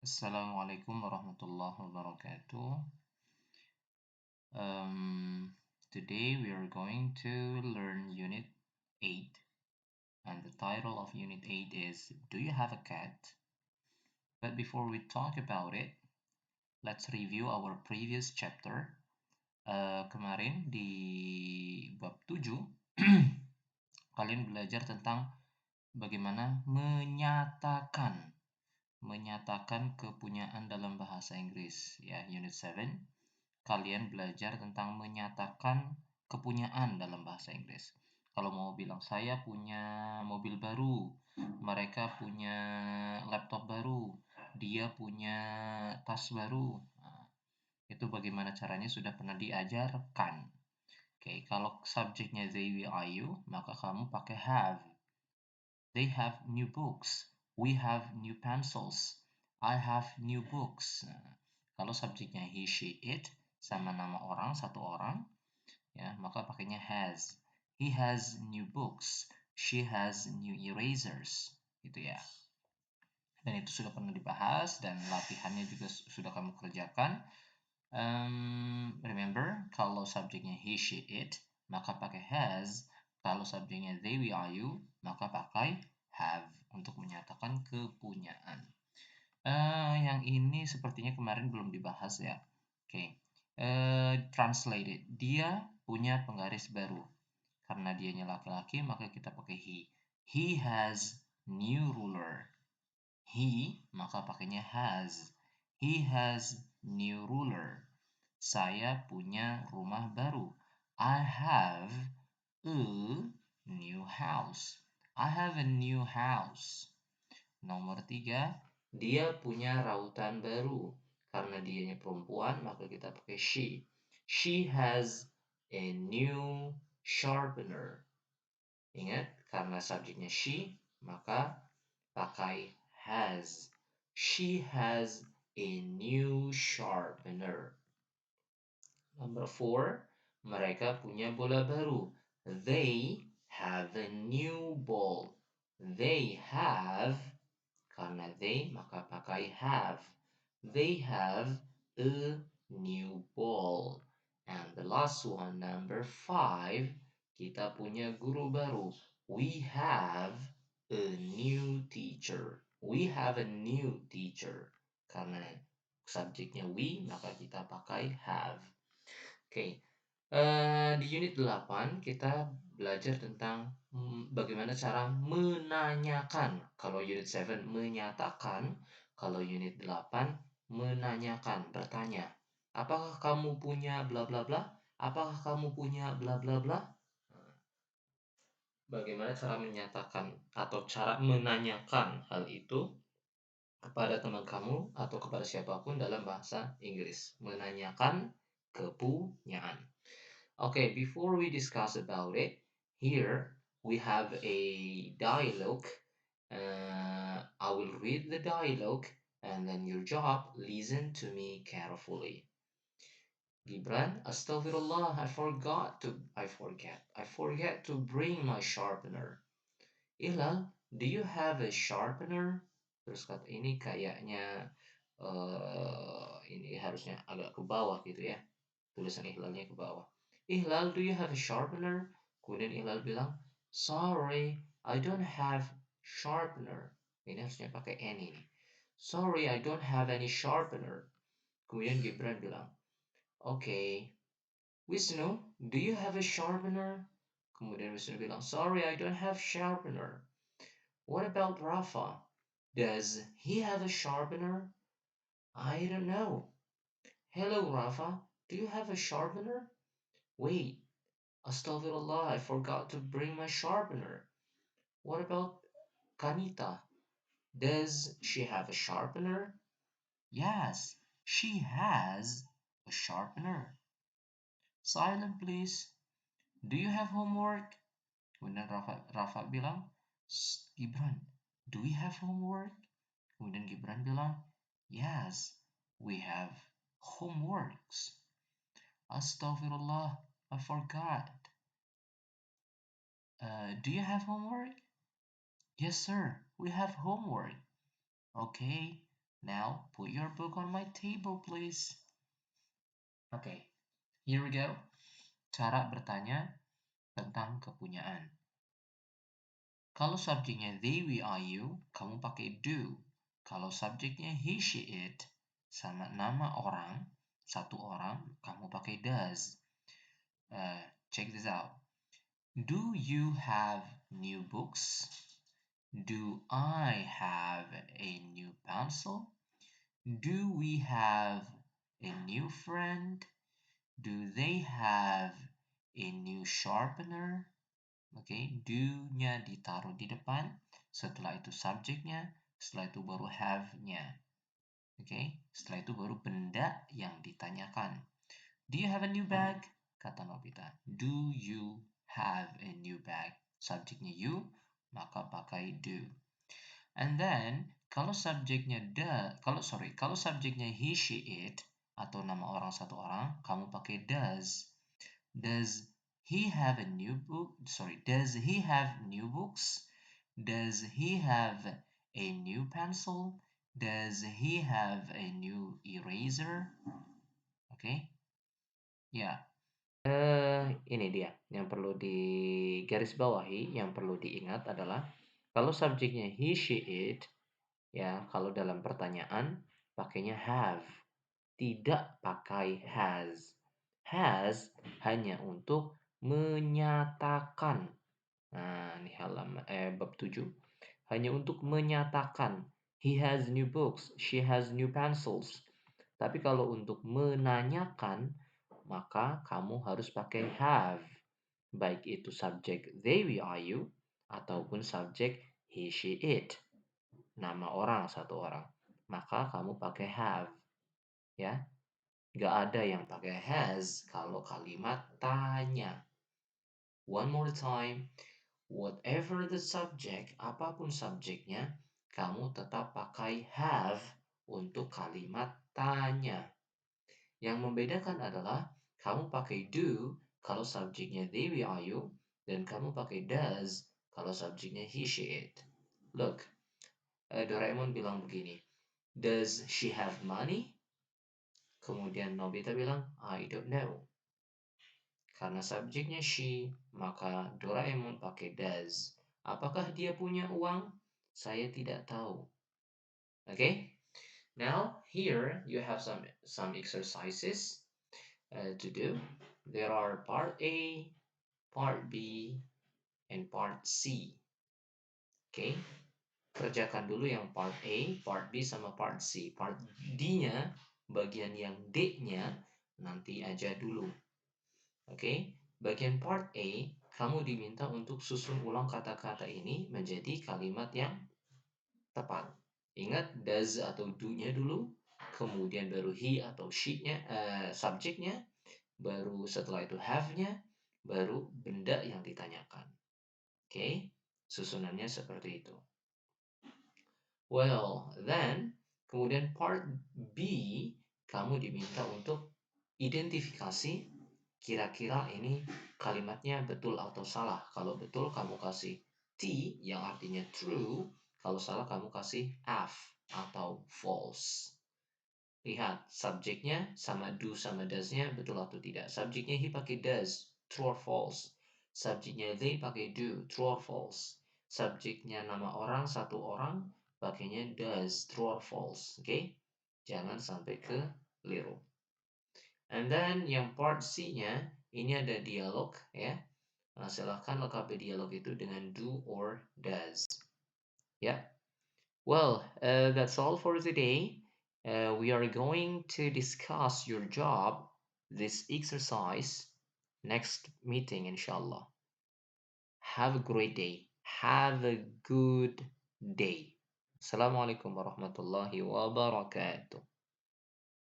Assalamualaikum warahmatullahi wabarakatuh. Today we are going to learn Unit 8, and the title of Unit 8 is Do You Have a Cat? But before we talk about it, let's review our previous chapter. Kemarin di bab 7, kalian belajar tentang bagaimana menyatakan kepunyaan dalam bahasa Inggris, ya, Unit 7. Kalian belajar tentang menyatakan kepunyaan dalam bahasa Inggris. Kalau mau bilang saya punya mobil baru, mereka punya laptop baru, dia punya tas baru. Nah, itu bagaimana caranya sudah pernah diajarkan. Oke, kalau subjeknya they, we, are you, maka kamu pakai have. They have new books. We have new pencils. I have new books. Nah, kalau subjeknya he, she, it sama nama orang, satu orang, ya, maka pakainya has. He has new books. She has new erasers. Gitu ya. Dan itu sudah pernah dibahas dan latihannya juga sudah kamu kerjakan. Remember, kalau subjeknya he, she, it, maka pakai has. Kalau subjeknya they, we, are you, maka pakai have untuk menyatakan kepunyaan. Yang ini sepertinya kemarin belum dibahas ya. Oke, translated. Dia punya penggaris baru. Karena dianya laki-laki, maka kita pakai he. He has new ruler. He, maka pakainya has. He has new ruler. Saya punya rumah baru. I have a new house. I have a new house. Nomor 3, dia punya rautan baru. Karena dianya perempuan, maka kita pakai she. She has a new sharpener. Ingat, karena subjeknya she, maka pakai has. She has a new sharpener. Number 4, mereka punya bola baru. They have a new ball. They have, karena they maka pakai have. They have a new ball. And the last one, number 5, kita punya guru baru. We have a new teacher. We have a new teacher. Karena subjeknya we, maka kita pakai have. Oke, di unit 8 kita belajar tentang bagaimana cara menanyakan. Kalau unit 7 menyatakan, kalau unit 8 menanyakan, bertanya. Apakah kamu punya bla bla bla? Apakah kamu punya bla bla bla? Bagaimana cara menyatakan atau cara menanyakan hal itu kepada teman kamu atau kepada siapapun dalam bahasa Inggris? Menanyakan kepunyaan. Okay, before we discuss about it, here we have a dialogue. I will read the dialogue and then your job, listen to me carefully. Gibran, Astaghfirullah, I forget to bring my sharpener. Ihlal, do you have a sharpener? Terus kata ini kayaknya ini harusnya agak ke bawah gitu ya. Tulisan Ihlalnya ke bawah. Ihlal, do you have a sharpener? Kemudian Ihlal bilang, sorry, I don't have sharpener. Ini harusnya pakai any nih. Sorry, I don't have any sharpener. Kemudian Gibran bilang, okay. Wisnu, do you have a sharpener? Kemudian Wisnu bilang, sorry, I don't have sharpener. What about Rafa? Does he have a sharpener? I don't know. Hello, Rafa. Do you have a sharpener? Wait, Astaghfirullah, I forgot to bring my sharpener. What about Kanita? Does she have a sharpener? Yes, she has a sharpener. Silent, please. Do you have homework? Kemudian Rafa bilang, Gibran, do we have homework? Kemudian Gibran bilang, yes, we have homeworks. Astaghfirullah, I forgot. Do you have homework? Yes, sir, we have homework. Okay, Now, put your book on my table, please. Okay, here we go. Cara bertanya tentang kepunyaan. Kalau subjeknya they, we, are, you, kamu pakai do. Kalau subjeknya he, she, it, sama nama orang, satu orang, kamu pakai does. Check this out. Do you have new books? Do I have a new pencil? Do we have a new friend? Do they have a new sharpener? Oke, do-nya ditaruh di depan, setelah itu subjeknya, setelah itu baru have-nya. Oke, setelah itu baru benda yang ditanyakan. Do you have a new bag? Kata Nobita. Do you have a new bag? Subjeknya you, maka pakai do. And then, kalau subjeknya kalau subjeknya he, she, it, atau nama orang satu orang, kamu pakai does. Does he have a new book? Sorry, does he have new books? Does he have a new pencil? Does he have a new eraser? Oke, ya. Ini dia yang perlu digarisbawahi, yang perlu diingat adalah kalau subjeknya he, she, it, ya kalau dalam pertanyaan pakainya have, tidak pakai has. Has hanya untuk menyatakan. Nah, ini bab 7. Hanya untuk menyatakan. He has new books, she has new pencils. Tapi kalau untuk menanyakan, maka kamu harus pakai have. Baik itu subjek they, we, are, you, ataupun subjek he, she, it. Nama orang satu orang. Maka kamu pakai have. Ya, gak ada yang pakai has kalau kalimat tanya. One more time. Whatever the subject, apapun subjeknya, kamu tetap pakai have untuk kalimat tanya. Yang membedakan adalah kamu pakai do kalau subjeknya they, we, are, you, dan kamu pakai does kalau subjeknya he, she, it. Look, Doraemon bilang begini, does she have money? Kemudian Nobita bilang, I don't know. Karena subjeknya she, maka Doraemon pakai does. Apakah dia punya uang? Saya tidak tahu. Okay? Now, here you have some exercises to do. There are part A, part B, and part C. Okay? Kerjakan dulu yang part A, part B, sama part C. Part D-nya, bagian yang D-nya, nanti aja dulu. Oke, bagian part A, kamu diminta untuk susun ulang kata-kata ini menjadi kalimat yang tepat. Ingat does atau do-nya dulu, kemudian baru he atau she-nya, subjeknya, baru setelah itu have-nya, baru benda yang ditanyakan. Oke, susunannya seperti itu. Well, then, kemudian part B, kamu diminta untuk identifikasi kira-kira ini kalimatnya betul atau salah. Kalau betul kamu kasih T yang artinya true, kalau salah kamu kasih F atau false. Lihat, subjeknya sama do sama does-nya betul atau tidak. Subjeknya he pakai does, true or false. Subjeknya they pakai do, true or false. Subjeknya nama orang, satu orang, pakainya does, true or false. Oke? Jangan sampai keliru. And then yang part C-nya, ini ada dialog ya. Nah, silahkan lengkapi dialog itu dengan do or does. Ya. Well, that's all for today. We are going to discuss your job, this exercise, next meeting, inshallah. Have a great day. Have a good day. Assalamualaikum warahmatullahi wabarakatuh.